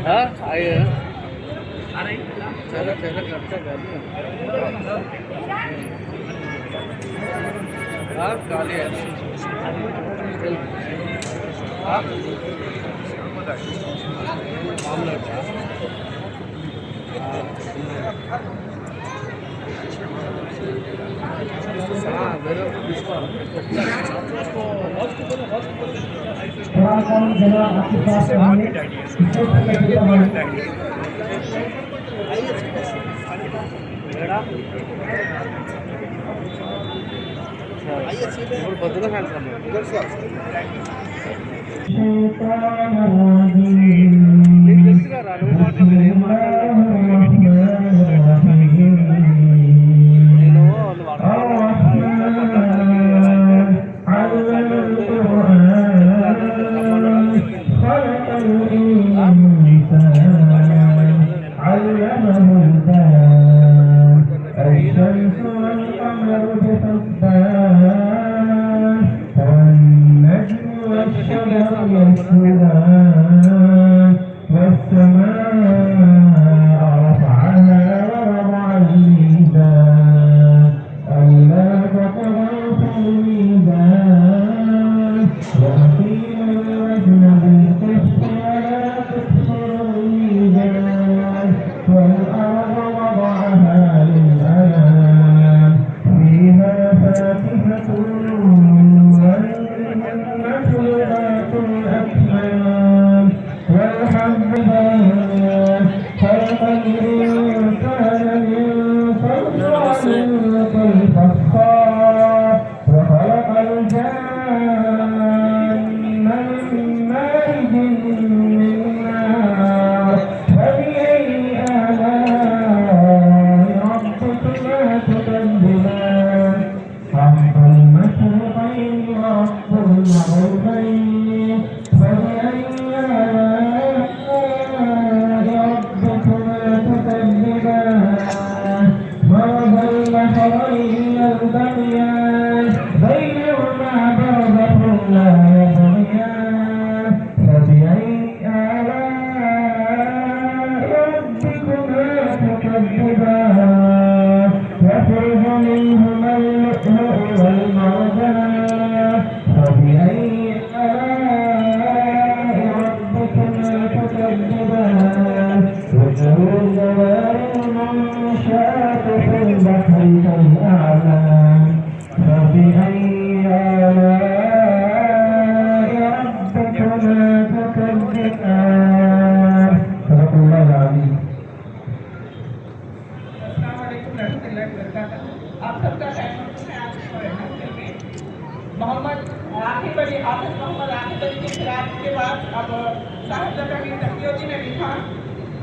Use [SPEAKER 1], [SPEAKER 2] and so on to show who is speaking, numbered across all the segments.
[SPEAKER 1] हाँ आइए चलो चलो करते हाँ गाली है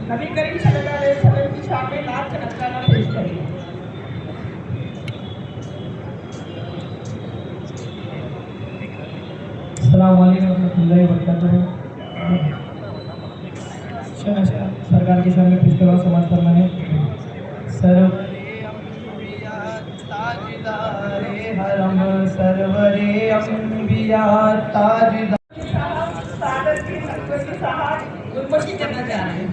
[SPEAKER 2] नबी करीम सल्लल्लाहु अलैहि वसल्लम की शान में नाच का नजराना पेश करेंगे। अस्सलाम वालेकुम रहमतुल्लाहि व बरकातुहू। सरकार की शान में पेश करो समाज फरमाने ताजदारे हरम सरवरे अंबिया ताजदार सादत की नकबती साहब गुलमशी करना चाह रहे हैं।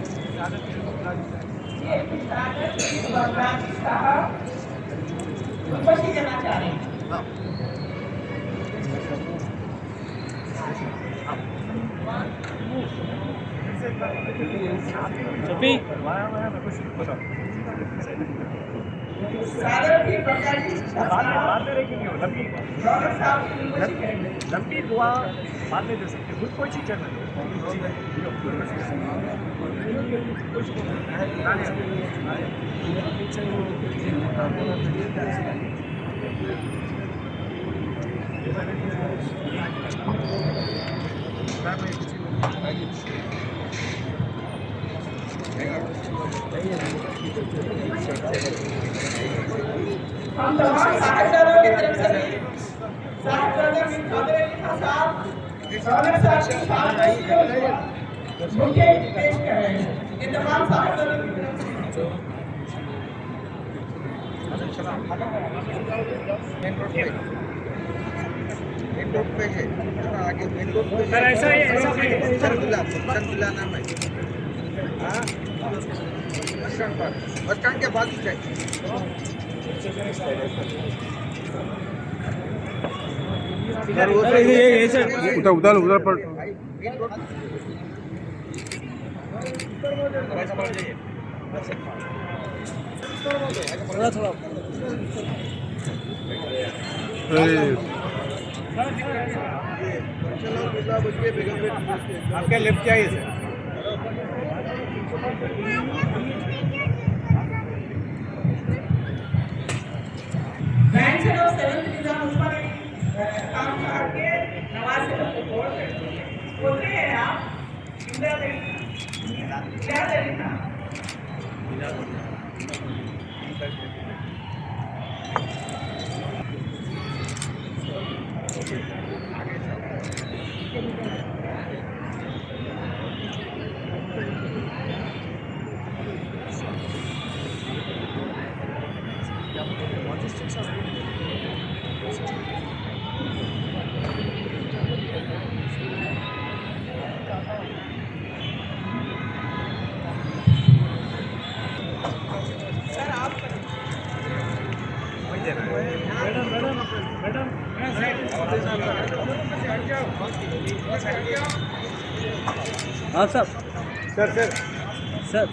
[SPEAKER 2] ये सादत की बरकाती साहब गुलमशी करना चाह रहे हैं।
[SPEAKER 1] सफी
[SPEAKER 2] सादत की बरकाती
[SPEAKER 3] बाद में रखेंगे
[SPEAKER 2] रौनक साहब की गुलमशी करेंगे।
[SPEAKER 3] लंबी दुआ बाद में दे सकते खुद कोई चीज करना
[SPEAKER 2] हम तमाम साहिबजादों की तरफ से साहिबजादा मीर कादिर अली खान साहब रौनक साहब की शान मुख्य पेश कर रहे हैं। ये तमाम साहिबजादों की तरफ से
[SPEAKER 4] मेन रोड पे है आगे मेन रोड पे
[SPEAKER 3] सर ऐसा ही
[SPEAKER 4] संतुला नाम है। हाँ बस स्टैंड के बाद ही
[SPEAKER 5] उधर उधर उधर पर
[SPEAKER 4] मेन रोड
[SPEAKER 1] थोड़ा
[SPEAKER 3] आपके लेफ्ट चाहिए सर।
[SPEAKER 2] ग्रैंडसन ऑफ 7th निजाम उस्मानी खान साहब के नवाज से बोल रहे हैं आप इंदिरा देवी क्या देवी था
[SPEAKER 1] हाँ सर
[SPEAKER 3] सर
[SPEAKER 1] सर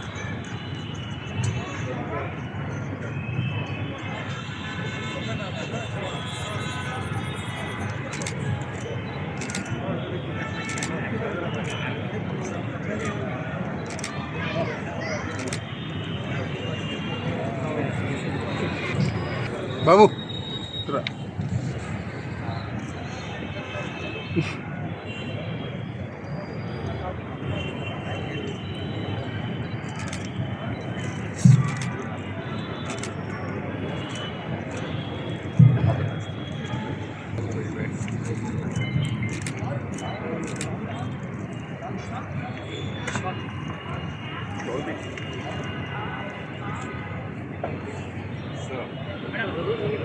[SPEAKER 5] बाबू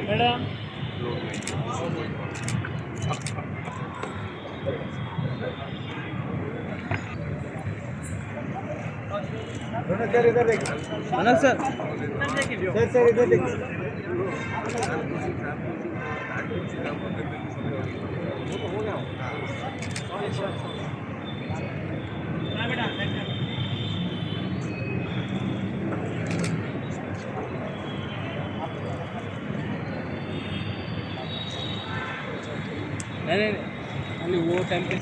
[SPEAKER 3] मैडम सर इधर देखिए
[SPEAKER 1] मनोज सर
[SPEAKER 3] सर इधर देखिए।
[SPEAKER 1] नहीं वो टाइम पे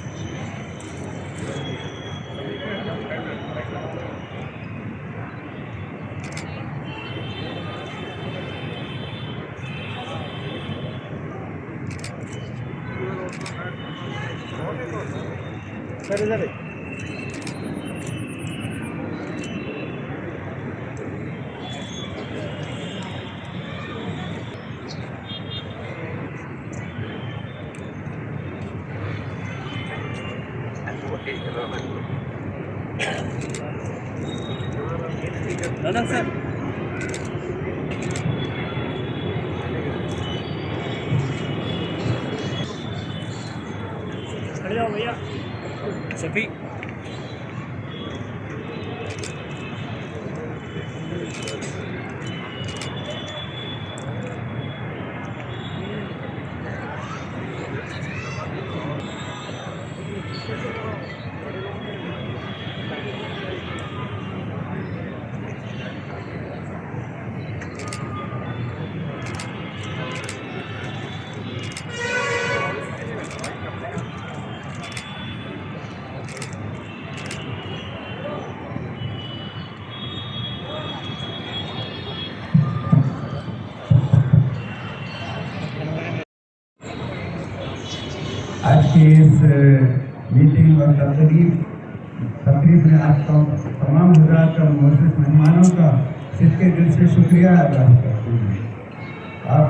[SPEAKER 3] सर इधर देखिए।
[SPEAKER 1] रौनक सर
[SPEAKER 3] खड़े जाओ भैया।
[SPEAKER 1] शफी
[SPEAKER 6] आज की इस मीटिंग और तकरीब में आप तमाम हजरात का मुअज़्ज़िज़ मेहमानों का सिद्ध दिल से शुक्रिया अदा करती हूँ। आप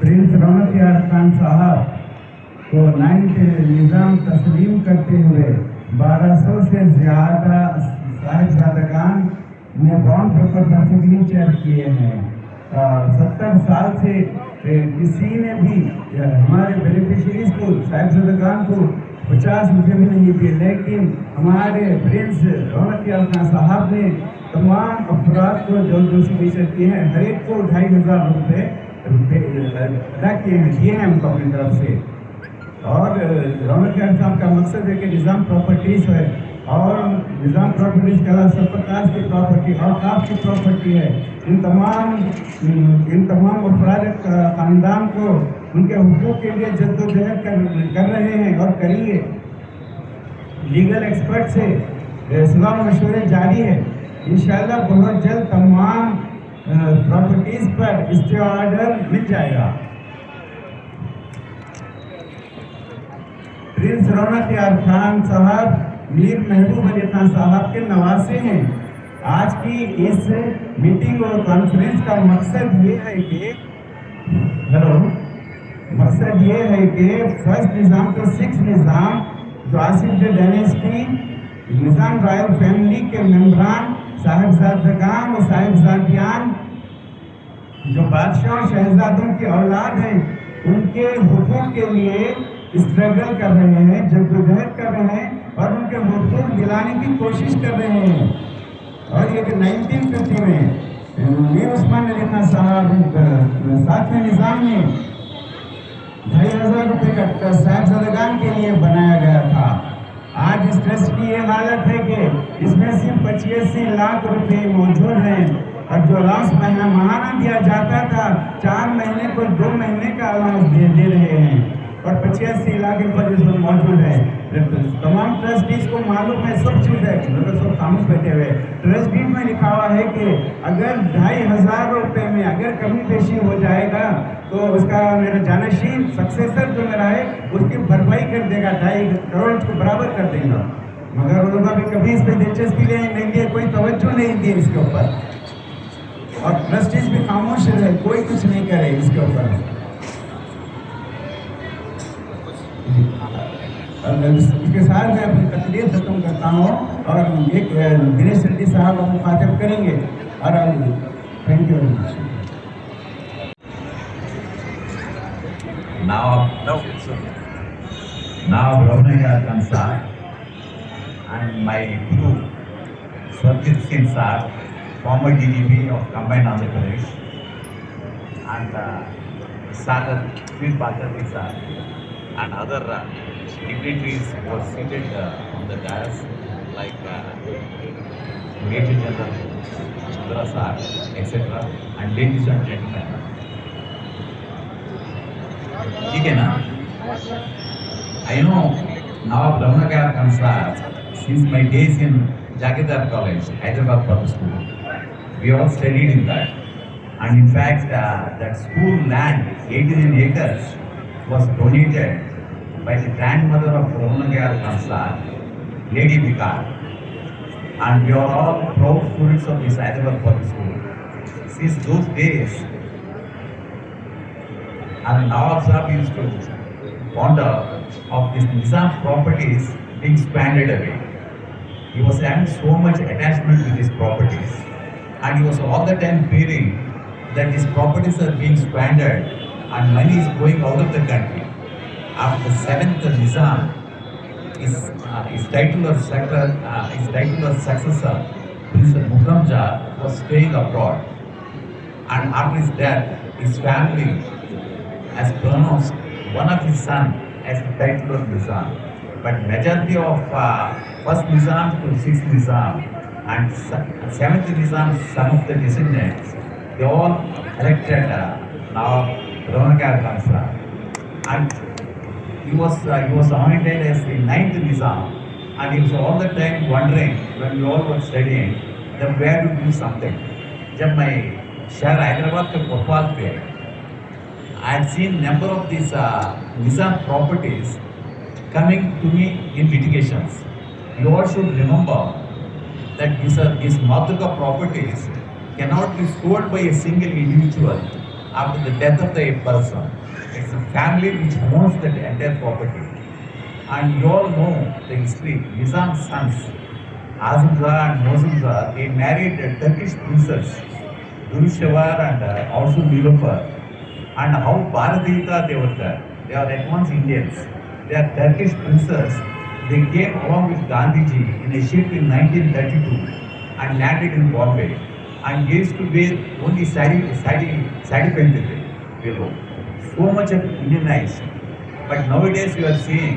[SPEAKER 6] प्रिंस रौनक खान साहब को 9th निज़ाम तस्लीम करते हुए 1200 से ज़्यादा साहिबजादगान ने बॉन्ड पेपर पर सिग्नेचर किए हैं। 70 साल से किसी ने भी हमारे बेनिफिशरीज को साहिबजादगान को 50 रुपये भी नहीं दिए, लेकिन हमारे प्रिंस रौनक खान साहब ने तमाम अफराद को जो सिग्नेचर किए हैं हर एक को 2500 रुपये अदा किए हैं, दिए हैं उनको अपनी तरफ से। और रौनक साहब का मकसद है कि निज़ाम प्रॉपर्टीज़ है और निज़ाम प्रॉपर्टीज़ के अलावा सरफराज की प्रॉपर्टी और काफ की प्रॉपर्टी है। इन तमाम अफराद ख़ानदान को उनके हुकूक के लिए जद्दोजहद कर रहे हैं और करेंगे। लीगल एक्सपर्ट से सलाह मशवरे जारी है। इंशाअल्लाह बहुत जल्द तमाम प्रॉपर्टीज़ पर स्टे ऑर्डर मिल जाएगा। प्रिंस रौनक खान साहब मीर महबूब अली खान साहब के नवासे हैं। आज की इस मीटिंग और कॉन्फ्रेंस का मकसद ये है कि फर्स्ट निज़ाम तो 6th निज़ाम जो आसिफ डायनेस्टी निज़ाम रॉयल फैमिली के मेम्बरान साहिबजादगान और साहिबजादियान जो बादशाह और शहजादों की औलाद हैं उनके हुकूक के लिए स्ट्रगल कर रहे हैं, जद्दोजहद कर रहे हैं और उनके हुकूक दिलाने की कोशिश कर रहे हैं। और ये 1950 में मीर उस्मान अली खान साहब 7वें निज़ाम में 2500 रुपये का साहिबजादगान के लिए बनाया गया था। आज इस ट्रस्ट की ये हालत है कि इसमें सिर्फ 85 लाख रुपए मौजूद हैं और जो अलाउंस महाना दिया जाता था 4 महीने को 2 महीने का अलाउंस दे रहे हैं और 85 लाख रुपये जिसमें मौजूद है। तमाम ट्रस्टीज को मालूम है, सब चीज़ है, सब खामोश बैठे हुए। ट्रस्ट डीड में लिखा हुआ है कि अगर 2500 रुपये में अगर कमी पेशी हो जाएगा तो उसका मेरा जानशीन सक्सेसर जो मेरा है उसकी भरपाई कर देगा, 2.5 करोड़ को बराबर कर देगा। मगर उन लोगों ने कभी इस पर दिलचस्पी नहीं दी, कोई तवज्जो नहीं दी इसके ऊपर और ट्रस्टीज भी खामोश रहे, कोई कुछ नहीं करे इसके ऊपर। इसके साथ मैं अपनी तकरीर खत्म करता हूँ और एक दिनेश रेड्डी साहब को मुखातिब करेंगे और thank you very much.
[SPEAKER 7] Now Rounaq Kansa and my guru Swaranjeet sir, former DGP of Combined Andhra Pradesh, and Sagar Sweet Bhagat sir and other dignitaries were seated on the dais like Major General Chandra sir, etc. and ladies and gentlemen. ठीक है ना? I know now Rounaq Kansa since my days in Jagirdar College, Hyderabad Public School. We all studied in that, and in fact that school land, 89 acres, was donated by the grandmother of Rounaq Kansa, Lady Vikar, and we are all proud students of this Hyderabad Public School. Since those days, and Nawab Sahib used to wonder of this Nizam properties being squandered away. He was having so much attachment to these properties, and he was all the time fearing that these properties are being squandered and money is going out of the country. After the 7th Nizam, his titular successor, Prince Mukarramja, was staying abroad, and after his death, his family has pronounced one of his sons as the titular Nizam. But majority of 1st Nizam to 6th Nizam and 7th Nizam, some of the descendants, they all elected now Rounaq Kansa. And he was appointed as the 9th Nizam, and he was all the time wondering when we all were studying that where to do something. जब मैं शहर हैदराबाद के कोतवाल पे I had seen number of these Nizam properties coming to me in litigations. You all should remember that these Madhuka properties cannot be sold by a single individual after the death of the person. It's a family which owns the entire property. And you all know the history. Nizam's sons, AsafJahi and 9thNizam, they married a Turkish princess, Durushavar and also Nilofar. And how Bharatita they were there. They are at once Indians. They are Turkish princes. They came along with Gandhiji in a ship in 1932 and landed in Bombay. And they used to wear only sari below. So much of Indianized. But nowadays you are seeing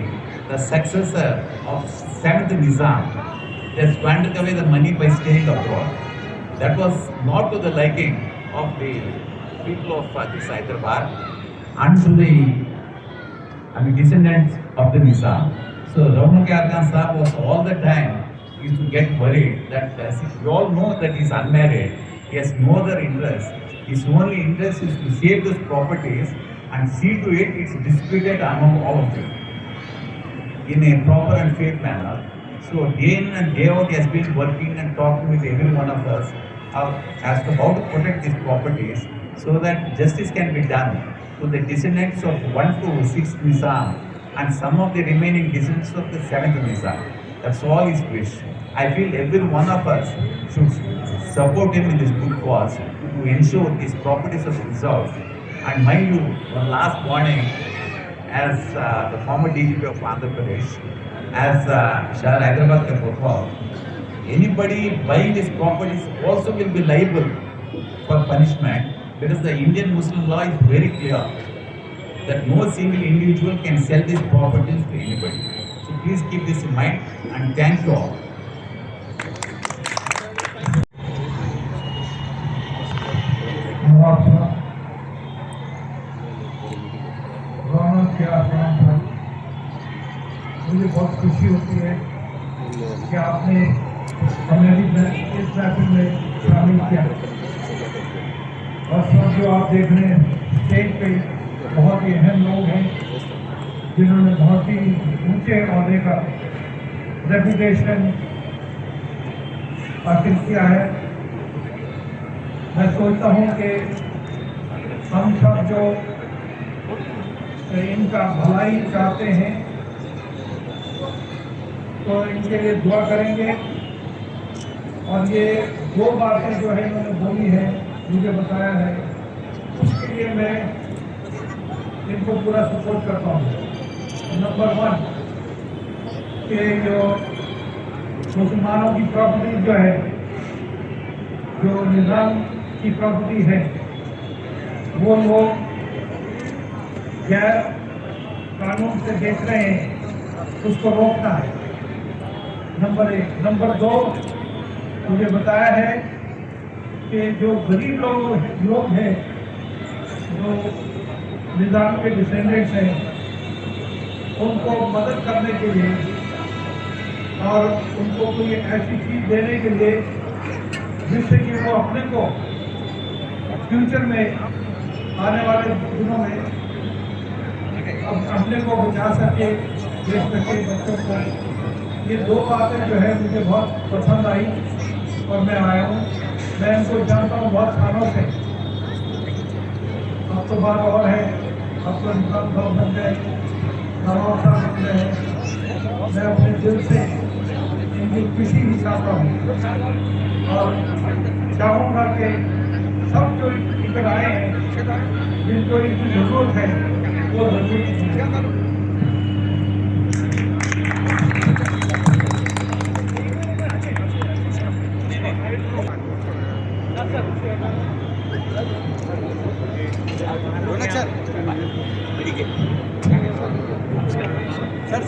[SPEAKER 7] the successor of 7thNizam. They squandered away the money by staying abroad. That was not to the liking of the people of this Hyderabad and to the descendants of the Nizam. So Rounaq Sahib was all the time used to get worried that you all know that he is unmarried, he has no other interest. His only interest is to save those properties and see to it it's distributed among all of you in a proper and fair manner. So day in and day out he has been working and talking with every one of us as to how to protect these properties so that justice can be done to the descendants of 1 to 6th Nizam and some of the remaining descendants of the 7th Nizam. That's all his wish. I feel every one of us should support him in this good cause to ensure these properties are preserved. And mind you, one last warning, as the former DGP of Andhra Pradesh, as Shah Hyderabad ka protocol, anybody buying these properties also will be liable for punishment because the Indian Muslim law is very clear that no single individual can sell these properties to anybody. So please keep this in mind and thank you all.
[SPEAKER 3] रौनक के आसमान पर मुझे बहुत खुशी होती है कि आपने हमें भी इस महफिल में शामिल किया और सब जो आप देख रहे हैं स्टेज पे बहुत ही अहम लोग हैं जिन्होंने बहुत ही ऊंचे अहदे का रेपुटेशन हासिल किया है। मैं सोचता हूँ कि हम सब जो इनका भलाई चाहते हैं तो इनके लिए दुआ करेंगे। और ये 2 बातें जो है इन्होंने बोली है, मुझे बताया है, उसके लिए मैं इनको पूरा सपोर्ट करता हूँ। नंबर 1 कि जो मुसलमानों की प्रॉपर्टी जो है, जो निज़ाम की प्रॉपर्टी है, वो लोग गैर कानून से बेच रहे हैं, उसको रोकना है, नंबर 1। नंबर 2 मुझे बताया है कि जो गरीब लोग हैं, जो निज़ाम के डिसेंडेंट्स हैं, उनको मदद करने के लिए और उनको कोई ऐसी चीज़ देने के लिए जिससे कि वो अपने को फ्यूचर में आने वाले दिनों में अपने को बचा सके, देश सके बच्चों को। ये 2 बातें जो है मुझे बहुत पसंद आई और मैं आया हूँ। मैं इनको जानता हूँ बहुत सालों से। अब तो बात और है, अब तो निजाम साहब बन गए, नवाब साहब बन गए। मैं अपने दिल से इनकी खुशी भी चाहता हूँ और चाहूँगा कि सब जो इधर आए हैं, जिनको इनकी ज़रूरत है, वो ज़रूर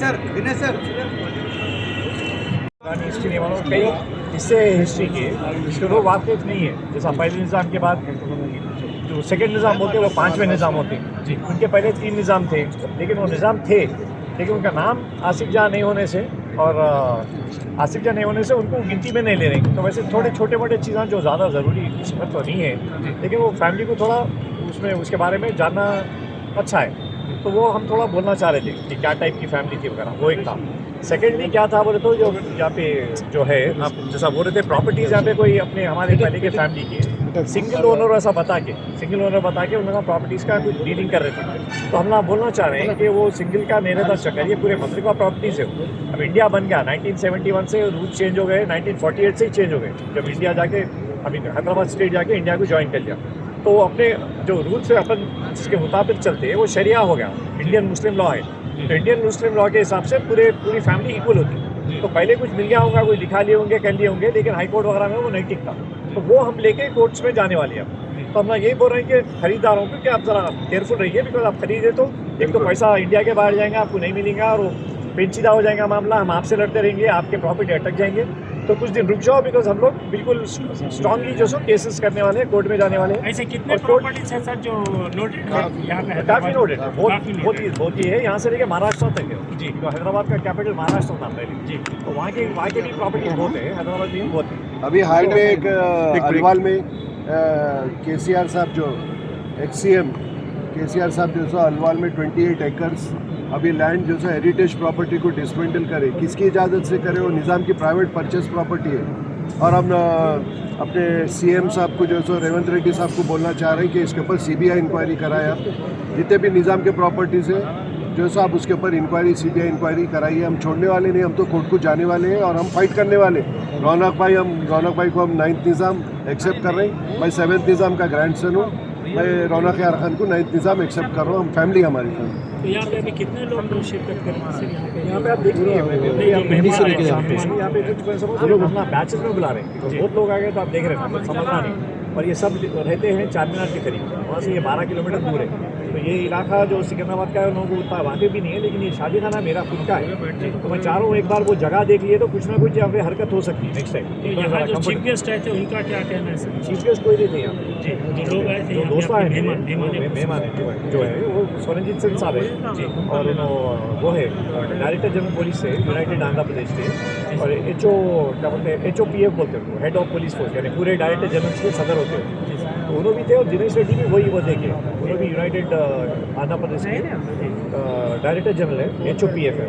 [SPEAKER 4] सर दिनेश सर
[SPEAKER 8] हिस्ट्री वालों कई इससे हिस्ट्री की इसके वो वाकिफ नहीं है। जैसा पहले निज़ाम के बाद जो सेकंड निज़ाम होते वो 5वें निज़ाम होते जी। उनके पहले 3 निज़ाम थे, लेकिन वो निज़ाम थे, लेकिन उनका नाम आसिफजाह नहीं होने से और आसिफजाह नहीं होने से उनको गिनती में नहीं ले रहे। तो वैसे थोड़े छोटे मोटे चीज़ें जो ज़्यादा ज़रूरी तो नहीं है, लेकिन वो फैमिली को थोड़ा उसमें उसके बारे में जानना अच्छा है। तो वो हम थोड़ा बोलना चाह रहे थे कि क्या टाइप की फैमिली थी वगैरह, वो एक था। सेकेंडली क्या था बोले तो जो यहाँ पे जो है आप जैसा बोल रहे थे प्रॉपर्टीज़ यहाँ पे कोई अपने हमारे पहले के फैमिली की सिंगल ओनर ऐसा बता के उन्होंने प्रॉपर्टीज़ का कुछ डीलिंग कर रहे थे। तो हम ना बोलना चाह रहे हैं कि वो सिंगल का नहीं रहता चक्कर, ये पूरे मंत्री का प्रॉपर्टीज़ है। अब इंडिया बन गया 1971 से, रूल चेंज हो गए 1948 से ही चेंज हो गए, जब इंडिया जाके अभी हैदराबाद स्टेट जाके इंडिया को ज्वाइन कर लिया। तो अपने जो रूल्स है अपन जिसके मुताबिक चलते हैं वो शरिया हो गया, इंडियन मुस्लिम लॉ है। तो इंडियन मुस्लिम लॉ के हिसाब से पूरी फैमिली इक्वल होती है। तो पहले कुछ मिल गया होगा, कोई लिखा लिए होंगे, कर लिए होंगे, लेकिन हाई कोर्ट वगैरह में वो नहीं टिकता। तो वो हम लेके कोर्ट्स में जाने वाले हैं। तो हम ना यही बोल रहे हैं कि खरीदारों को कि आप ज़रा केयरफुल रहिए, बिकॉज आप खरीदे तो एक तो पैसा इंडिया के बाहर जाएंगे, आपको नहीं मिलेगा, और पेचीदा हो जाएगा मामला, हम आपसे लड़ते रहेंगे, आपके प्रॉपर्टी अटक जाएंगे। तो कुछ दिन रुक जाओ, बिकॉज हम लोग बिल्कुल स्ट्रांगली जो सो केसेस करने वाले हैं, कोर्ट में जाने वाले हैं।
[SPEAKER 1] ऐसे कितने प्रॉपर्टीज हैं सर जो नोटेड है यहाँ पे?
[SPEAKER 8] काफ़ी नोटेड है, बहुत ही है, यहाँ से लेके महाराष्ट्र तक है जी। तो हैदराबाद का कैपिटल महाराष्ट्र था पहले जी, तो वहाँ के भी प्रॉपर्टीज बहुत है, हैदराबाद में बहुत है।
[SPEAKER 9] अभी हाल में एक अलवाल में केसीआर साहब जो एक्स-सीएम केसीआर साहब जो सो अलवाल में 28 एकर्स अभी लैंड जो सो हेरिटेज प्रॉपर्टी को डिसमेंटल करे, किसकी इजाज़त से करे? वो निज़ाम की प्राइवेट परचेस प्रॉपर्टी है। और हम अपने सीएम साहब को जो सो रेवंत रेड्डी साहब को बोलना चाह रहे हैं कि इसके ऊपर सीबीआई इंक्वायरी कराए। आप जितने भी निज़ाम के प्रॉपर्टीज़ है जो सो आप उसके ऊपर इंक्वायरी सीबीआई इंक्वायरी कराइए। हम छोड़ने वाले नहीं, हम तो कोर्ट को जाने वाले हैं और हम फाइट करने वाले। रौनक भाई को हम 9th निज़ाम एक्सेप्ट कर रहे हैं। मैं 7th निज़ाम का ग्रैंडसन हूँ। मैं रौनक खान को 9th निज़ाम एक्सेप्ट कर रहा हूँ। हम फैमिली हमारी फैमिली।
[SPEAKER 1] तो यहाँ पे अभी कितने लोग शिरकत करेंगे?
[SPEAKER 8] यहाँ पे आप देखिए यहाँ पे अपना बैचेस में बुला रहे हैं, तो बहुत लोग आ गए तो आप देख रहे हैं, समझना नहीं। और ये सब रहते हैं चारमीनार के करीब, वहाँ से ये 12 किलोमीटर दूर है। तो ये इलाका जो सिकंदराबाद का है लोगों को उतना वाकिफ भी नहीं है, लेकिन ये शादी खाना मेरा खुद का है। तो मैं चाह रहा हूँ एक बार वो जगह देख लिए तो कुछ ना कुछ यहाँ पे हरकत हो सकती है नेक्स्ट टाइम।
[SPEAKER 1] यहाँ जो चीफ गेस्ट आए थे उनका क्या कहना है सर?
[SPEAKER 8] चीफ गेस्ट कोई नहीं थे यहाँ
[SPEAKER 1] जी, जो लोग आए थे
[SPEAKER 8] जो दोस्त आए मेहमान जो है वो स्वरंजीत सिंह साहब है जी, और वो है डायरेक्टर जनरल पुलिस से यूनाइटेड आंध्र प्रदेश से, और HO क्या बोलते हैं HOPF बोलते हैं, हेड ऑफ पुलिस फोर्स, यानी पूरे डायरेक्टर जनरल के सदर होते हैं। तो उन्होंने भी थे, और दिनेश रेड्डी भी वही वो देखे, उन्होंने भी यूनाइटेड आंध्र प्रदेश के डायरेक्टर जनरल है, HOPF है।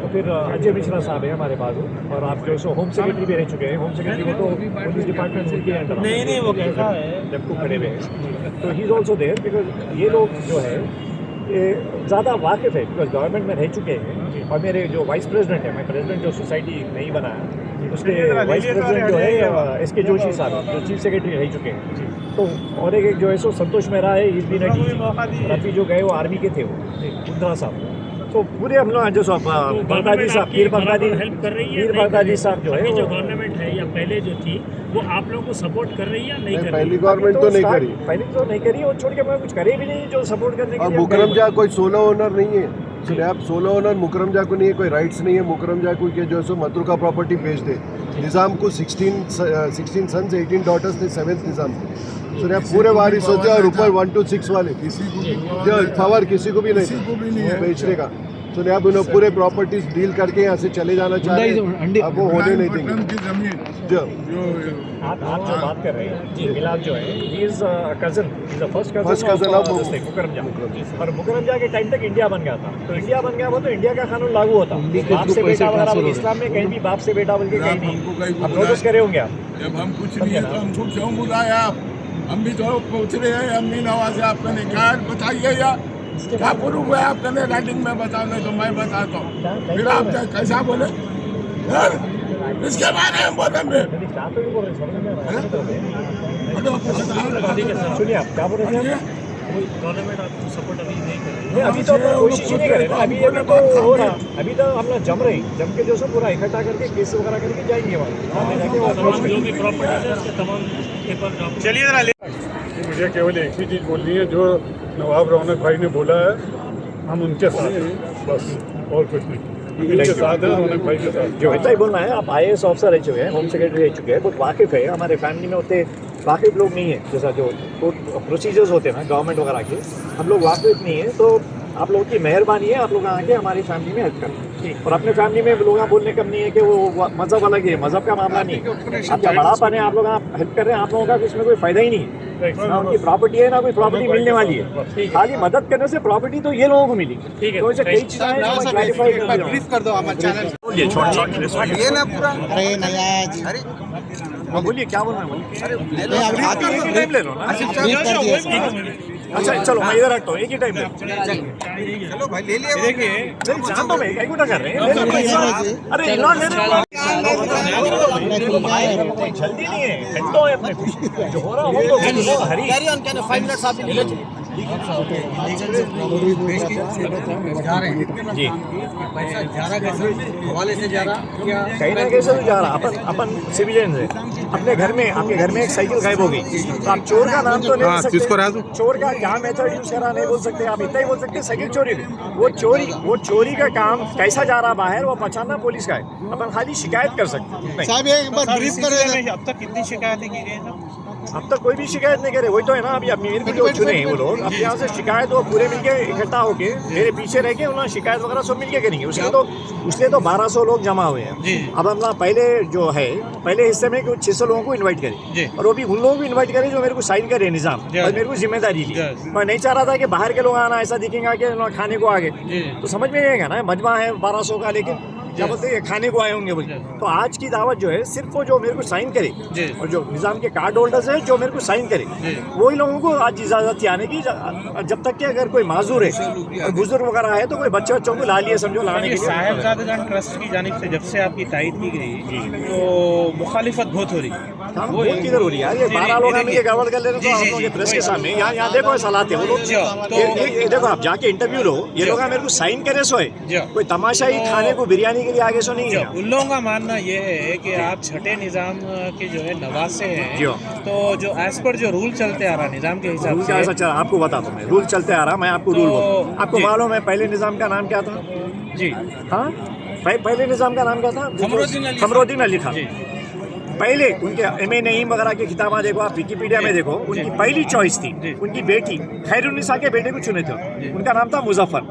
[SPEAKER 8] तो फिर अजय मिश्रा साहब है हमारे बाजू, और आप जो सो होम सेक्रेटरी भी रह चुके हैं। होम सेक्रेटरी को तो पुलिस डिपार्टमेंट उनके अंडर
[SPEAKER 1] नहीं वो कैसा है
[SPEAKER 8] जब को खड़े हुए हैं, तो he is also there, because ये लोग जो है ये ज़्यादा वाकिफ़ है, बिकॉज गवर्नमेंट में रह चुके हैं। और मेरे जो वाइस प्रेसिडेंट है, मैं प्रेसिडेंट जो सोसाइटी नहीं बनाया, उसके वाइस प्रेसिडेंट जो है SK जोशी साहब, जो चीफ सेक्रेटरी रह चुके हैं। तो और एक जो है सो संतोष मेहरा है, इस भी अभी जो गए वो आर्मी के थे, वो कुंद्रा साहब। तो पूरे हम लोग जो बगदादी साहब पीर
[SPEAKER 1] हेल्प कर रही है?
[SPEAKER 8] बगदादी साहब जो है
[SPEAKER 1] जो गवर्नमेंट है या पहले जो थी वो आप लोगों को सपोर्ट कर रही है या नहीं कर रही?
[SPEAKER 9] पहली गवर्नमेंट तो नहीं करी,
[SPEAKER 8] पहले तो नहीं करी, और छोड़ के मैं कुछ करे भी नहीं जो सपोर्ट करने के लिए।
[SPEAKER 9] मुकरम जा कोई 16 ओनर नहीं है, इसलिए आप 16 ओनर मुकरम जा को नहीं है, कोई राइट्स नहीं है मुकरम जा को कि जो सो मतरूका प्रॉपर्टी बेच दे। निज़ाम को 16 सन्स 18 डॉटर्स थे 7th निज़ाम को। तो आप पूरे वारिस होते हैं, और ऊपर 1 to 6 वाले जो पावर किसी को भी नहीं बेचने का। तो आप उन्हें पूरे प्रॉपर्टीज डील करके यहाँ से चले जाना चाह रहे हैं, अब वो होने नहीं देंगे। जो
[SPEAKER 8] आप जो बात कर रहे हैं जी, मिलाद जो है he is cousin, is the first cousin of Mukarram जा। और मुकरम जा के टाइम तक इंडिया बन गया था, तो इंडिया बन गया वो तो इंडिया का कानून लागू होता। बाप से बेटा वगैरह इस्लाम में कहीं भी बाप से बेटा बोल के कहीं नहीं। आप नोटिस करे होंगे आप,
[SPEAKER 10] जब हम कुछ नहीं है तो हमको क्यों बुलाया आप? हम भी तो पूछ रहे हैं, अम्मी नवाज से आपका निकाह बताइए या क्या प्रूफ है आपका? राइटिंग में बताओ, नहीं तो मैं बताता हूँ। फिर आप कैसा बोले इसके बारे में बोलेंगे?
[SPEAKER 8] सुनिए आप क्या बोल रहे हैं?
[SPEAKER 1] गवर्नमेंट आपको सपोर्ट अभी नहीं कर रही?
[SPEAKER 8] अभी तो कोशिश ही नहीं करे ना, अभी तो हो रहा, अभी तो हम लोग जम के जो सब पूरा इकट्ठा करके केस वगैरह करके जाएंगे वहाँ
[SPEAKER 1] जो भी प्रॉपर्टीज है उसके तमाम पेपर।
[SPEAKER 5] चलिए मुझे केवल एक ही चीज़ बोलनी है, जो नवाब रौनक भाई ने बोला है हम उनके साथ हैं, बस और कुछ नहीं। उनके साथ है, रौनक भाई के साथ।
[SPEAKER 8] जो ऐसा ही बोलना है, आप IAS ऑफिसर रह चुके हैं, होम सेक्रेटरी रह चुके हैं, बहुत वाकिफ़ है। हमारे फैमिली में उतने वाकिफ़ लोग नहीं है, जैसा जो प्रोसीजर्स होते हैं ना गवर्नमेंट वगैरह के, हम लोग वाकिफ़ नहीं है। तो आप लोगों की मेहरबानी है, आप लोग आके हमारी फैमिली में हेल्प करें। और अपने फैमिली में लोग बोलने कम नहीं है कि वो मजहब अलग है, मजहब का मामला नहीं है। आप क्या बड़ापन है, आप लोग हेल्प कर रहे हैं, आप लोगों का इसमें कोई फायदा ही नहीं है, ना उनकी प्रॉपर्टी है ना कोई प्रॉपर्टी मिलने वाली है। खाली मदद करने से प्रॉपर्टी तो ये लोगों को मिली। तो ऐसे कई चीजें
[SPEAKER 4] कर दो हमारे चैनल ये ना पूरा। अरे नया जी, अरे
[SPEAKER 8] बोलिए क्या बोल रहे हैं?
[SPEAKER 4] अरे
[SPEAKER 8] टाइम ले लो ना। अच्छा चलो मैं इधर हटता हूँ, एक ही टाइम ले।
[SPEAKER 4] चलो भाई ले लिया।
[SPEAKER 8] जानता मैं क्या गुटा कर रहे हैं। अरे जल्दी नहीं है, घंटों है अपने जो हो रहा हो हरी।
[SPEAKER 4] कैरी ऑन, कैन 5 मिनट्स आप ले लो जा रहे हैं
[SPEAKER 8] जी।
[SPEAKER 4] पैसा जा रहा कैसे, हवाले से जा रहा क्या?
[SPEAKER 8] कहीं ना कैसे तो जा रहा। अपन सिविलियन है, अपने घर में, आपके घर में एक साइकिल गायब हो गई, तो आप चोर का नाम तो नहीं ले सकते। चोर का क्या मेथड यूज करा नहीं बोल सकते आप, इतना ही बोल सकते साइकिल चोरी में। वो चोरी का काम कैसा जा रहा बाहर, वो पहचानना पुलिस का है। अपन खाली शिकायत कर सकते।
[SPEAKER 4] साहब एक बार ब्रीफ करें।
[SPEAKER 11] अब तक कितनी शिकायतें की गई?
[SPEAKER 8] अब तक कोई भी शिकायत नहीं करे, वही तो है ना। अभी मेरे जो चुने हैं वो लोग, अब यहाँ से शिकायत वो पूरे मिलके इकट्ठा होके मेरे पीछे रह के उन्होंने शिकायत वगैरह सब मिलके करेंगे। उसलिए तो 1200 लोग जमा हुए हैं। अब हम पहले जो है पहले हिस्से में 600 लोगों को इन्वाइट करें, और वो भी उन लोगों को इन्वाइट करें जो मेरे को साइन करे निजाम, और मेरे को जिम्मेदारी ली। मैं नहीं चाह रहा था कि बाहर के लोग आना ऐसा दिखेगा कि खाने को आगे, तो समझ में नहीं आएगा ना। मजमा है 1200 का, लेकिन क्या बोलते हैं खाने को आए होंगे बोल। तो आज की दावत जो है सिर्फ वो जो मेरे को साइन करे, और जो निजाम के कार्ड होल्डर्स है जो मेरे को साइन करे, वही लोगों को आज इजाजत थी आने की। जब तक कि अगर कोई माजूर है और बुजुर्ग वगैरह है तो कोई बच्चों को ला लिए समझो लाने के लिए।
[SPEAKER 11] साहिबजादेगान ट्रस्ट की जानिब से जब से आपकी तायद की गई तो मुखालिफत बहुत हो रही है।
[SPEAKER 8] वो किधर हो रही है? ये 12 लोग मिलकर गड़बड़ कर ले रहे हैं तो प्रेस के सामने। यहाँ देखो ऐसा लाते वो लोग। देखो आप जाके इंटरव्यू लो, ये लोग मेरे को साइन करे सो है, कोई तमाशाई खाने को बिरयानी के लिए आगे सो नहीं है।
[SPEAKER 11] उन लोगों का मानना ये है कि आप छठे निजाम के जो है नवासे हैं, तो जो एज पर जो रूल चलते आ रहा निजाम के हिसाब से।
[SPEAKER 8] आपको बताता हूँ मैं, रूल चलते आ रहा, मैं आपको रूल आपको मालूम है पहले निजाम का नाम क्या था?
[SPEAKER 11] जी
[SPEAKER 8] हाँ, पहले निजाम का नाम क्या था? खमरुद्दीन अली खान। पहले उनके एम.ए. नईम वगैरह के किताबा देखो, आप विकिपीडिया में देखो, उनकी पहली चॉइस थी उनकी बेटी खैरुन्निसा के बेटे को चुने थे, उनका नाम था मुजफ्फर।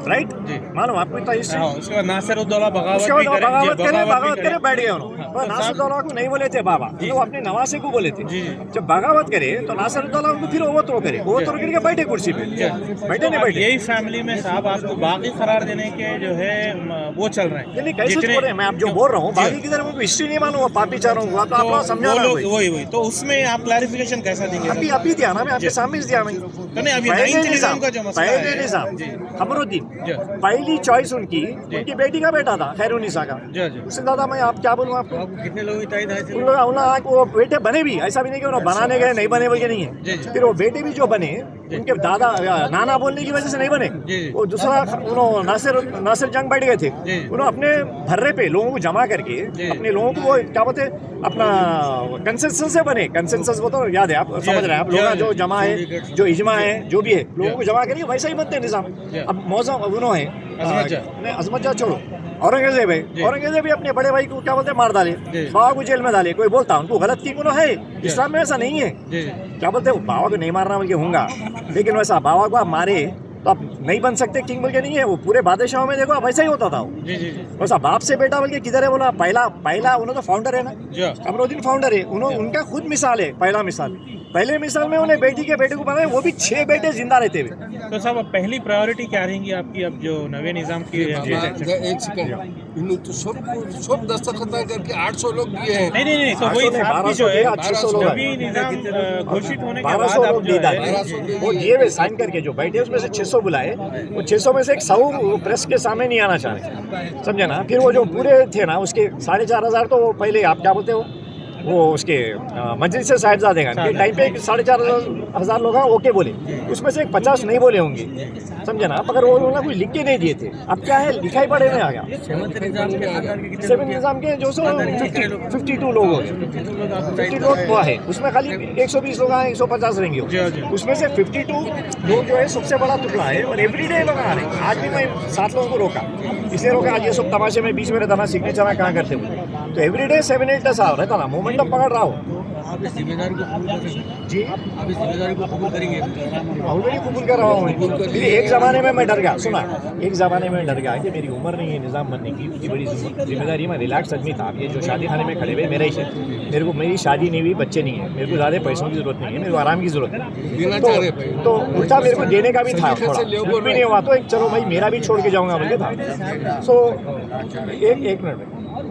[SPEAKER 8] राइट, मालूम आपको इतना हिस्ट्री।
[SPEAKER 11] उसके बाद नासिरुद्दौला बगावत
[SPEAKER 8] करे बैठ गए उन्होंने। नासिरुद्दौला को नहीं बोले थे बाबा, वो अपने नवासे को बोले थे। जब बगावत करे तो नासिरुद्दौला को फिर ओवरथ्रो करे, ओवरथ्रो करके बैठे कुर्सी पे, बैठे नहीं बैठे।
[SPEAKER 11] यही फैमिली में साहब आपको बाकी करार देने के जो है वो चल रहे हैं।
[SPEAKER 8] कैसे बोल रहे हैं? मैं आप जो बोल रहा हूँ बाकी की तरह हिस्ट्री नहीं मालूम, पापी चारों हुआ तो आप समझा
[SPEAKER 11] वही तो उसमें आप क्लैरिफिकेशन कैसा देंगे?
[SPEAKER 8] अभी दिया ना, मैं आपके सामने दिया। मैं पहले निजाम खमरुद्दीन, पहली चॉइस उनकी बेटी का बेटा था खैरुन्निसा का। उससे ज्यादा मैं आप क्या बोलूँ आपको?
[SPEAKER 11] कितने लोग
[SPEAKER 8] वो बेटे बने भी, ऐसा भी नहीं कि उन्होंने बनाने गए नहीं बने बोल के नहीं है। फिर वो बेटे भी जो बने उनके दादा नाना बोलने की वजह से नहीं बने। वो दूसरा उन्होंने नासिर जंग बैठ गए थे, उन्होंने अपने धर्रे पे लोगों को जमा करके अपने लोगों को वो क्या बोलते अपना कंसेंसस से बने। कंसेंसस वो तो याद है, आप समझ रहे हैं, आप लोग जो जमा है, जो इजमा है, जो भी है, लोगों को जमा करके वैसा ही बनते हैं निजाम। अब मौजम उन्होंने अजमत छोड़ो, औरंगजेब है, औरंगजेब भी अपने बड़े भाई को क्या बोलते मार डाले, बाबा को जेल में डाले। कोई बोलता उनको गलत की उन्होंने है, इस्लाम में ऐसा नहीं है। क्या बोलते बाबा को नहीं मारना बोल के होगा, लेकिन वैसा बाबा को आप मारे तो आप नहीं बन सकते किंग बोल के नहीं है। वो पूरे बादशाहों में देखो वैसा ही होता था। वैसा बाप से बेटा बोल के किधर है बोला? पहला उन्होंने तो फाउंडर है ना, खमरुद्दीन फाउंडर है, उनका खुद मिसाल है, पहला मिसाल। पहले मिसाल में उन्हें बेटी के बेटे को बनाए, वो भी 6 बेटे जिंदा रहते हुए।
[SPEAKER 11] तो साहब अब पहली प्रायोरिटी क्या रहेंगी आपकी? अब जो नवे निजाम की
[SPEAKER 10] एक सेकंड तो सब दस्तखत करके 800 लोग दिए हैं।
[SPEAKER 11] नहीं तो वही जो है नवी निजाम घोषित होने के बाद
[SPEAKER 8] वो दिए हुए साइन करके जो बैठे उसमें से 600 बुलाए, वो 600 में से 100 प्रेस के सामने नहीं आना चाह रहे, समझे ना। फिर वो जो पूरे थे ना उसके 4500 तो पहले आप क्या बोलते हो वो उसके मजलिस से साहिबजादेगान के टाइम पे 4500 लोग ओके बोले, उसमें से 50 नहीं बोले होंगे, समझे ना। मगर वो लोग कोई लिख के नहीं दिए थे। अब क्या है, लिखाई पढ़े में आ गया। 7 निजाम के जो 52 लोग हो, 50 लोग हुआ है, उसमें खाली 120 लोग आए, 150 रहेंगे। उसमें से 52 लोग जो है सबसे बड़ा टुकड़ा है, और एवरीडे लोग आ रहे हैं। आज भी मैं 7 लोगों को रोका, इसलिए रोका आज ये सब तमाशे में बीच में रहता ना, सिग्नेचर कहाँ करते हुए, तो एवरीडे 7-8 रहता ना, मोमेंटम पकड़ रहा हो।
[SPEAKER 12] आप इस जिम्मेदारी को कबूल करेंगे
[SPEAKER 8] जी,
[SPEAKER 12] आप इस जिम्मेदारी को कबूल करेंगे
[SPEAKER 8] ऑलरेडी कबूल कर रहा हूँ। एक ज़माने में मैं डर गया, सुना, एक ज़माने में डर गया कि मेरी उम्र नहीं है निज़ाम बनने की, इतनी बड़ी जिम्मेदारी। मैं रिलैक्स आदमी था। ये जो शादी खाने में खड़े हुए मेरा ही है, मेरे को मेरी शादी नहीं हुई, बच्चे नहीं है, मेरे को ज़्यादा पैसों की ज़रूरत नहीं है, मेरे को आराम की ज़रूरत है। तो उल्टा मेरे को देने का भी था, थोड़ा भी नहीं हुआ तो एक चलो भाई मेरा भी छोड़ के जाऊँगा बोल के था। सो एक मिनट में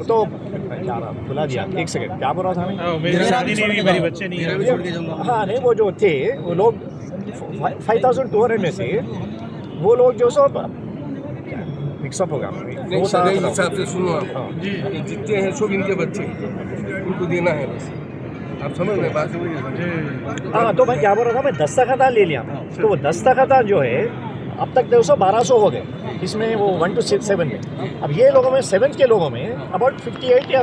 [SPEAKER 8] तो क्या रहा, बुला दिया, एक सेकंड, क्या बोल रहा था मैं?
[SPEAKER 11] मेरी शादी नहीं हुई, मेरे बच्चे नहीं है।
[SPEAKER 8] हाँ नहीं, वो जो थे वो लोग 5200 में से वो लोग जो सब मिक्सअप होगा
[SPEAKER 12] हिसाब से सुनो आप जितने हैं सब इनके बच्चे उनको देना है बस, आप समझ रहे बात?
[SPEAKER 8] हाँ तो मैं क्या बोल रहा था, मैं दस्तखत ले लिया, तो वो दस्तखत जो है अब तक 1200 हो गए, इसमें वो 1 to 7 में। अब ये लोगों में 7 के लोगों में अबाउट 58 या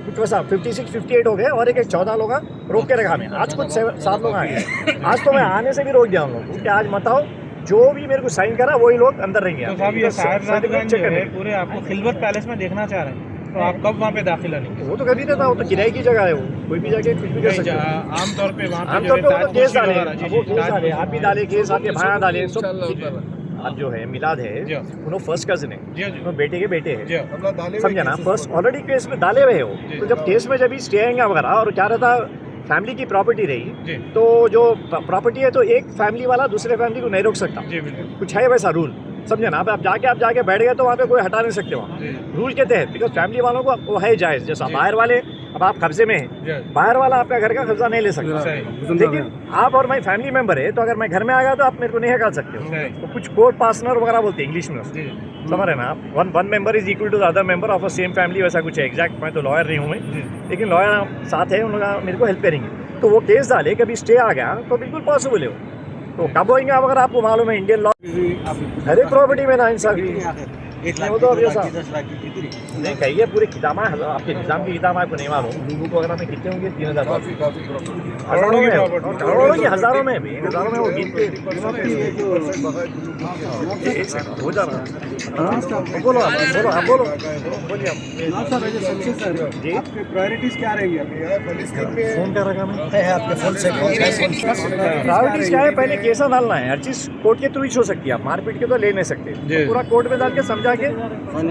[SPEAKER 8] 56-58 हो गए, और एक 14 लोग रोक के रखा मैं। आज कुछ 7 लोग आ गए, आज तो मैं आने से भी रोक दिया उन लोग कि आज मत आओ, जो भी मेरे को साइन करा वही लोग अंदर रहेंगे।
[SPEAKER 11] तो साहब ये साहिबजादे जो है पूरे आपको खिलवत पैलेस में देखना चाह रहे हैं, तो आप कब वहाँ पे दाखिला लेंगे?
[SPEAKER 8] वो तो कभी देता, वो तो किराए की जगह है, वो कोई भी जाके कुछ भी कर सकता है।
[SPEAKER 11] आमतौर पे वहाँ पे
[SPEAKER 8] आमतौर पे वो केस डाले, आप भी डाले केस, आपके भाया डाले, सब। अब जो है मिलाद है, उन्होंने फर्स्ट कजन है, उन्होंने बेटे के बेटे हैं, समझा ना, फर्स्ट ऑलरेडी केस में डाले हुए हो। तो जब केस में जब स्टे आएंगे वगैरह, और क्या रहता फैमिली की प्रॉपर्टी रही, तो जो प्रॉपर्टी है तो एक फैमिली वाला दूसरे फैमिली को नहीं रोक सकता, कुछ है वैसा रूल, समझे ना। आप जाके बैठ गए तो वहाँ पे कोई हटा नहीं सकते वहाँ रूल के तहत, बिकॉज फैमिली वालों को वो है जायज़। जैसा बाहर वाले, अब आप कब्जे में हैं, बाहर वाला आपका घर का कब्जा नहीं ले सकता, लेकिन आप और मैं फैमिली मेंबर है, तो अगर मैं घर में आ गया तो आप मेरे को नहीं हटा सकते हो। तो कुछ कोर्ट पार्टनर वगैरह बोलते हैं इंग्लिश में, समझ रहे ना आप, one member is equal to the other member of a same family, वैसा कुछ है एग्जैक्ट। मैं तो लॉयर नहीं हूँ मैं, लेकिन लॉयर साथ है, उन लोग मेरे को हेल्प करेंगे। तो वो केस डाले, कभी स्टे आ गया तो बिल्कुल पॉसिबल है वो। तो कब होएंगे आप, अगर आपको मालूम है इंडियन लॉ हर एक प्रॉपर्टी में ना इंसाफी वो तो अब जैसा नहीं कहिए, पूरे किताबा आपके निज़ाम की किताब आपको नहीं मालूम, लोगों को अगर में कितने होंगे 3000 करोड़ों की, हज़ारों में भी, हज़ारों में वो गिन के हो जा रहा है। बोलो आप बोलो बोलिए आप जी,
[SPEAKER 12] आपकी प्रायोरिटीज क्या रहेंगी?
[SPEAKER 8] फोन क्या रखा मैं आपके फोन से प्रायोरिटीज क्या है? पहले केसा डालना है, हर चीज़ कोर्ट के थ्रू ही हो सकती है, आप मारपीट के तो ले नहीं सकते, तो पूरा कोर्ट में डाल के समझा के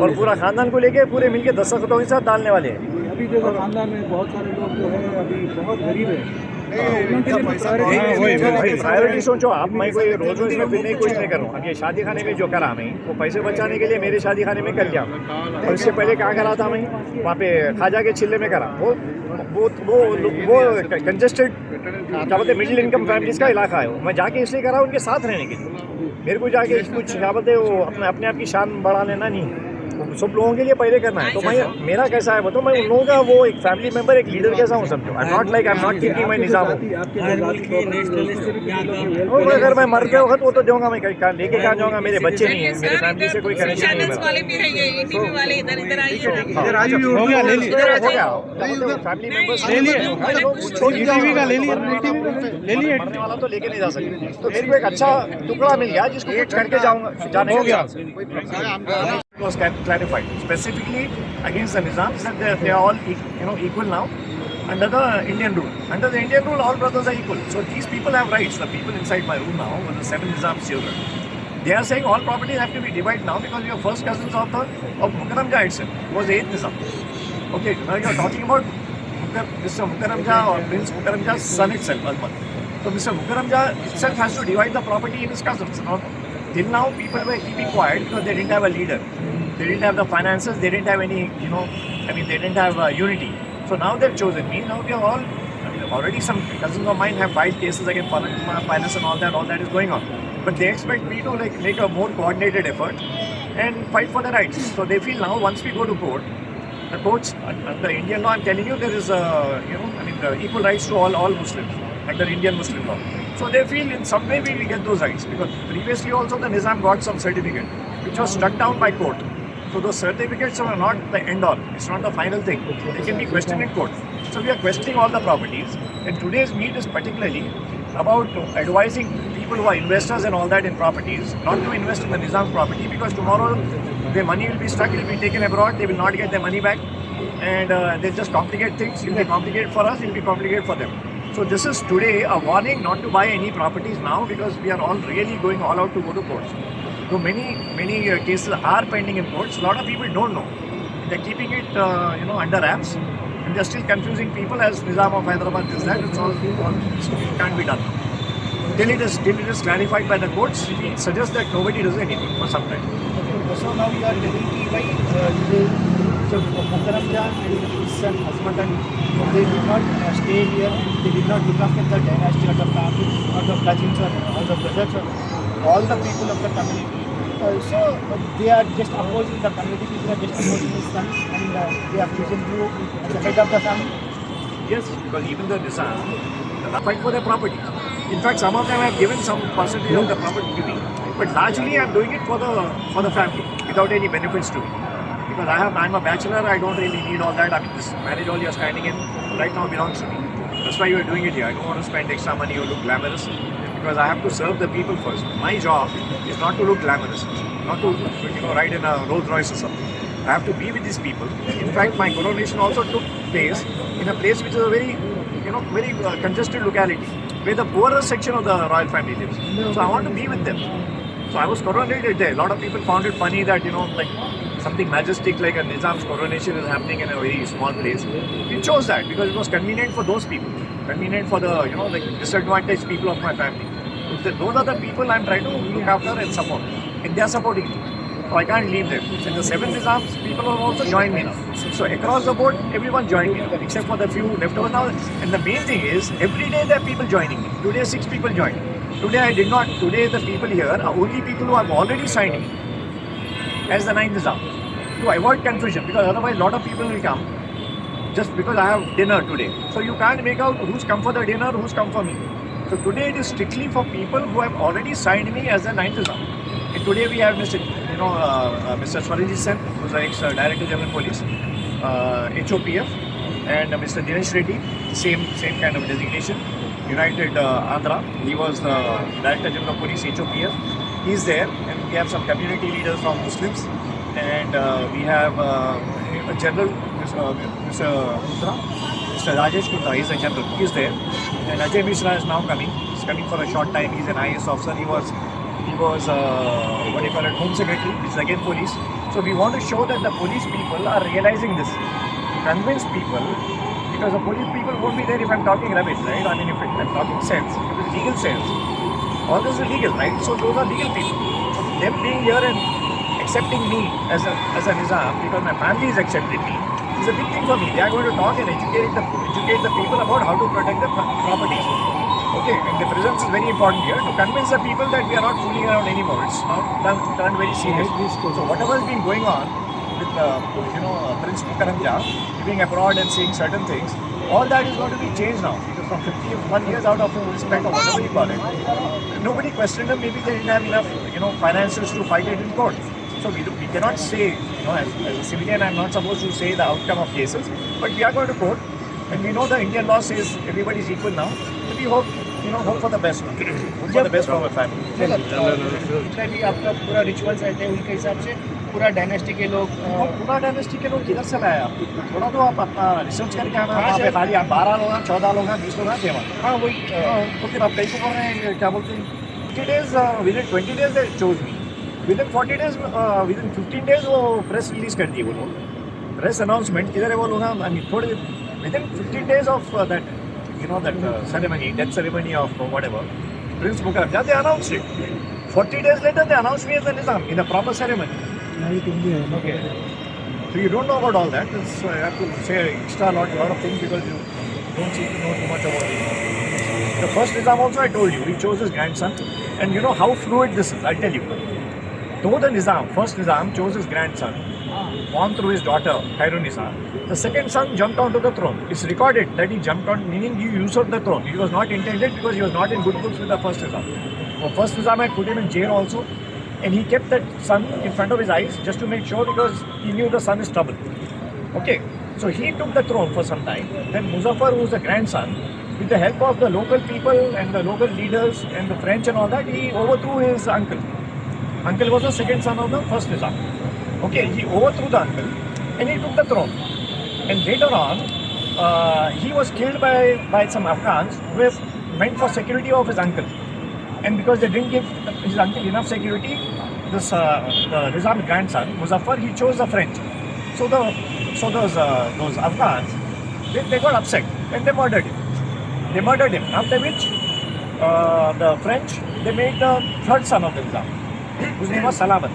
[SPEAKER 8] और पूरा खानदान को लेके पूरे मिलके दस्तखतों के साथ डालने वाले हैं।
[SPEAKER 12] अभी जो खानदान में बहुत सारे लोग जो है अभी बहुत गरीब है,
[SPEAKER 8] प्रायोरिटी सोचो आप, मैं कोई रोज इसमें फिरने की कोशिश नहीं कर रहा हूँ। अब ये शादी खाने में जो करा मैं, वो पैसे बचाने के लिए मेरे शादी खाने में कर लिया, और इससे पहले कहाँ करा था मैं, वहाँ पे खाजा के चिल्ले में करा। वो कंजेस्टेड क्या बोलते मिडिल इनकम फैमिलीज का इलाका है, मैं जाके इसलिए करा उनके साथ रहने के लिए। मेरे को जाके कुछ क्या बोलते वो अपने आप की शान बढ़ा लेना नहीं, सब लोगों के लिए पहले करना है। तो मैं मेरा कैसा है बताओ, मैं उन लोगों का वो एक फैमिली मेंबर, एक लीडर कैसा हूँ समझो। आई नॉट थिंकिंग मैं निज़ाम हूँ। अगर मैं मर गया वक्त वो तो जाऊँगा, मैं लेके कहाँ जाऊँगा, मेरे बच्चे नहीं है, मेरे फैमिली से कोई कनेक्शन नहीं है। फैमिली मेंबर्स ले लिए वाला तो लेके नहीं जा सकते। तो मेरे को एक अच्छा टुकड़ा मिल गया जिसको कुछ करके जाऊँगा, जाने हो गया। Was clarified specifically against the Nizam, that they are all equal now under the Indian rule. Under the Indian rule, all brothers are equal. So these people have rights. The people inside my room now, with the 7 Nizam's children, they are saying all properties have to be divided now because we are first cousins of Mukarramja itself. It was 8th Nizam. Okay, now you are talking about Mr. Mukarramja or Prince Mukarramja's son itself, Alman. So Mr. Mukarramja itself has to divide the property in his cousins. Till now, people were keeping quiet because they didn't have a leader. They didn't have the finances. They didn't have any, they didn't have unity. So now they've chosen me. Now we are all, already some cousins of mine have filed cases against finance and all that is going on. But they expect me to make a more coordinated effort and fight for their rights. So they feel now once we go to court, the courts, under Indian law, I'm telling you, there is, the equal rights to all Muslims under Indian Muslim law. So they feel in some way we will get those rights, because previously also the Nizam got some certificate which was struck down by court. So those certificates are not the end all. It's not the final thing. They can be questioned in court. So we are questioning all the properties. And today's meet is particularly about advising people who are investors and all that in properties not to invest in the Nizam's property, because tomorrow their money will be stuck, it will be taken abroad, they will not get their money back, and they'll just complicate things. It will be complicated for us, it will be complicated for them. So this is today a warning not to buy any properties now, because we are all really going all out to go to courts. So many cases are pending in courts. A lot of people don't know. They're keeping it under wraps, and they're still confusing people as Nizam of Hyderabad is that. It's all can't be done. Till it is clarified by the courts, we suggest that nobody does anything for some time.
[SPEAKER 13] So now you are telling me so Mukarramja and his son, husband, and they did not stay here. They did not look after the dynasty or the family or the cousins or the brothers or all the people of the community. So they are just opposing the community. People are just opposing his son, and they have chosen you as the head of the family.
[SPEAKER 8] Yes, because even the Nizam fight for their property. In fact, some of them have given some percentage of the property to me. But largely, I'm doing it for the family without any benefits to me. Because I'm a bachelor, I don't really need all that. I mean, this marriage all you're standing in right now belongs to me. That's why you're doing it here. I don't want to spend extra money or look glamorous, because I have to serve the people first. My job is not to look glamorous, not to ride in a Rolls Royce or something. I have to be with these people. In fact, my coronation also took place in a place which is a very congested locality, where the poorer section of the royal family lives. So I want to be with them. So I was coronated there. A lot of people found it funny that, like something majestic like a Nizam's coronation is happening in a very small place. We chose that because it was convenient for those people, convenient for the, the disadvantaged people of my family. Those are the people I'm trying to look after and support, and they are supporting me. So I can't leave them. And the 7 Nizams people have also joined me now. So across the board, everyone joined me now, except for the few left over now. And the main thing is, every day there are people joining me. Today 6 people joined. Today I did not. Today the people here are only people who have already signed me as the 9th Nizam, to avoid confusion, because otherwise a lot of people will come just because I have dinner today. So you can't make out who's come for the dinner, who's come for me. So today it is strictly for people who have already signed me as the 9th Nizam. And today we have Mr. Swaranjeet, who's the ex-Director General Police, HOPF, and Mr. Dinesh Reddy, same kind of designation, United Andhra. He was the Director General Police, HOPF. He's there, and we have some community leaders from Muslims, and we have a general, Mr. Rajesh Kutta, he's a general, he's there, and Ajay Mishra is now coming. He's coming for a short time. He's an IAS officer. He was Home Secretary. He's again police. So we want to show that the police people are realizing this, convince people, because the police people won't be there if I'm talking rubbish, right? I mean, if I'm talking sense, if it's legal sense, all this is legal, right? So those are legal people. So them being here and accepting me as a Nizam, because my family is accepting me, is a big thing for me. They are going to talk and educate the people about how to protect the properties. Okay, and the presence is very important here to convince the people that we are not fooling around anymore. It's now turned very serious. So whatever has been going on with Prince Mukarramja living abroad and saying certain things, all that is going to be changed now. Because from 51 years out of respect or whatever you call it, nobody questioned them. Maybe they didn't have enough finances to fight it in court. So we cannot say, as a civilian, I'm not supposed to say the outcome of cases, but we are going to court, and we know the Indian law says everybody is equal now. So we hope for the best now. Hope for the best for our family.
[SPEAKER 13] भी आपका पूरा rituals रहते हैं उनके हिसाब से, पूरा dynasty के लोग
[SPEAKER 8] किधर से लाया आप? थोड़ा तो आप अपना रिसर्च करके आना। वहाँ पे खाली आप 12 लोग हैं, 14 लोग हैं, 20 लोग हैं, देवा। हाँ वही। तो फिर आप कैसे बोल रहे हैं, क्या बोलते हैं? 20 days, within 20 days they chose me. Within 40 days, within 15 days वो प्रेस रिलीज कर दिए वो लोग। प्रेस अनाउंसमेंट किधर है वो लोग? थोड़े within 15 days of that ceremony, death ceremony of whatever, Prince Mukarramja, they announced it. 40 days later, they announced me as the Nizam in a proper ceremony. Okay. So you don't know about all that. I have to say a lot of things because you don't seem to know too much about it. The first Nizam also, I told you, he chose his grandson. And you know how fluid this is, I'll tell you. Though the first Nizam chose his grandson, born through his daughter, Khairun-Nisa, the second son jumped onto the throne. It's recorded that he jumped on, meaning he usurped the throne. He was not intended because he was not in good books with the first Nizam. The first Nizam had put him in jail also, and he kept that son in front of his eyes just to make sure, because he knew the son is trouble. Okay, so he took the throne for some time. Then Muzaffar, who was the grandson, with the help of the local people and the local leaders and the French and all that, he overthrew his uncle. Uncle was the second son of the first Nizam. Okay, he overthrew the uncle and he took the throne. And later on, he was killed by some Afghans who were meant for security of his uncle. And because they didn't give his uncle enough security, this the Nizam's grandson, Muzaffar, he chose the French. So those Afghans, they got upset and they murdered him. After which the French, they made the third son of the Nizam, whose name was Salamat.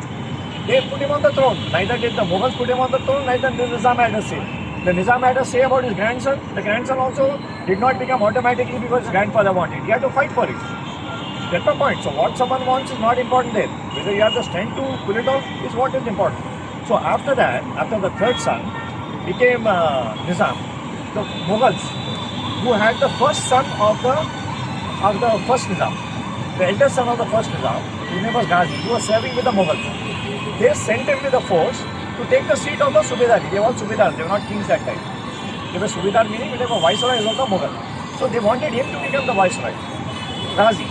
[SPEAKER 8] They put him on the throne. Neither did the Mughals put him on the throne, neither did the Nizam had a say. The Nizam had a say about his grandson. The grandson also did not become automatically because his grandfather wanted. He had to fight for it. That's the point. So what someone wants is not important there. Whether you have the strength to pull it off is what is important. So after that, after the third son became Nizam, the Mughals, who had the first son of the first Nizam, the eldest son of the first Nizam, his name was Ghazi, he was serving with the Mughals. They sent him with a force to take the seat of the Subedari. They were all Subedars, they were not kings that time. They were Subedar, meaning they were viceroys of the Mughal. So they wanted him to become the viceroy, Ghazi.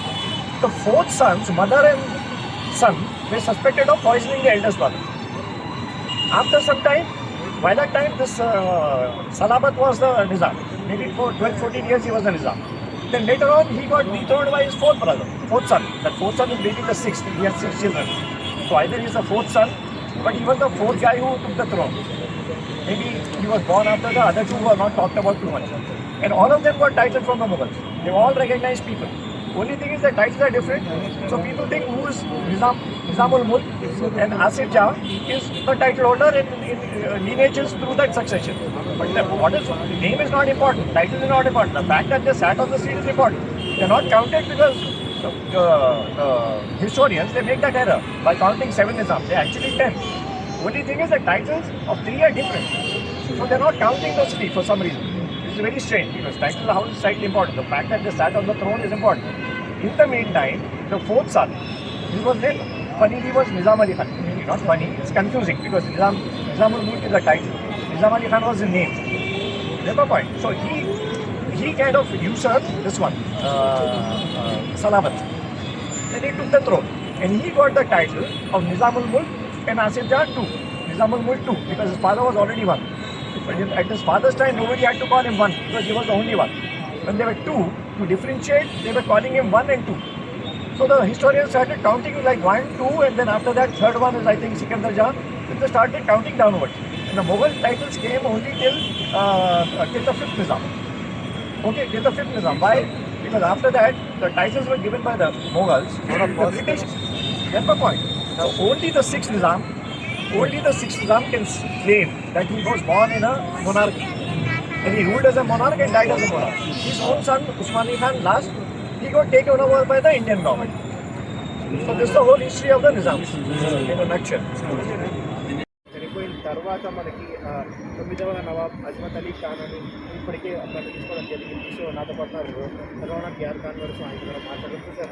[SPEAKER 8] The fourth son's mother and son were suspected of poisoning the eldest brother. After some time, by that time this Salabat was the Nizam. Maybe for 12-14 years he was the Nizam. Then later on he got dethroned by his fourth son. That fourth son is maybe the sixth. He had 6 children. So either he is the fourth son, but he was the fourth guy who took the throne. Maybe he was born after the other two who are not talked about too much. And all of them got titles from the Mughals. They were all recognized people. Only thing is that titles are different. So people think who is Nizamul Mulk and AsafJahi is the title holder in lineages through that succession. But the name is not important. Title is not important. The fact that they sat on the seat is important. They are not counted because historians, they make that error by counting 7 Nizams. They are actually 10. Only thing is the titles of 3 are different. So they are not counting those 3 for some reason. This is very strange because title of the house is slightly important. The fact that they sat on the throne is important. In the meantime, the fourth son, he was named funny, he was Nizam Ali Khan. Not funny, it's confusing because Nizamul Mulk is a title. Nizam Ali Khan was his name. Never point. So he kind of usurped this one, Salamat. Then he took the throne and he got the title of Nizamul Mulk and AsafJahi too. Nizamul Mulk too, because his father was already one. But at his father's time, nobody had to call him one because he was the only one. When there were 2, to differentiate, they were calling him 1 and 2. So the historians started counting like 1, 2, and then after that, third one is I think Sikandar Jah. Then they started counting downwards. And the Mughal titles came only till the 5th Nizam. Okay, till the 5th Nizam. Why? Because after that, the titles were given by the Mughals or the British. That's the point. Now only the 6th Nizam can claim that he was born in a monarchy. And he ruled as a monarch and died as a monarch. His own son, Usmani Khan, last, he got taken over by the Indian government. So this is the whole history of the Nizam in a nutshell.
[SPEAKER 13] తర్వాత మనకి 9వ నవాబ్ అజ్మత్ అలీ ఖాన్ అని ఇప్పటికే అక్కడ తీసుకోవడం జరిగింది. So నాతో పాటు రౌనక్ యార్ ఖాన్ గారు, సో ఆయన కూడా మాట్లాడుతూ సార్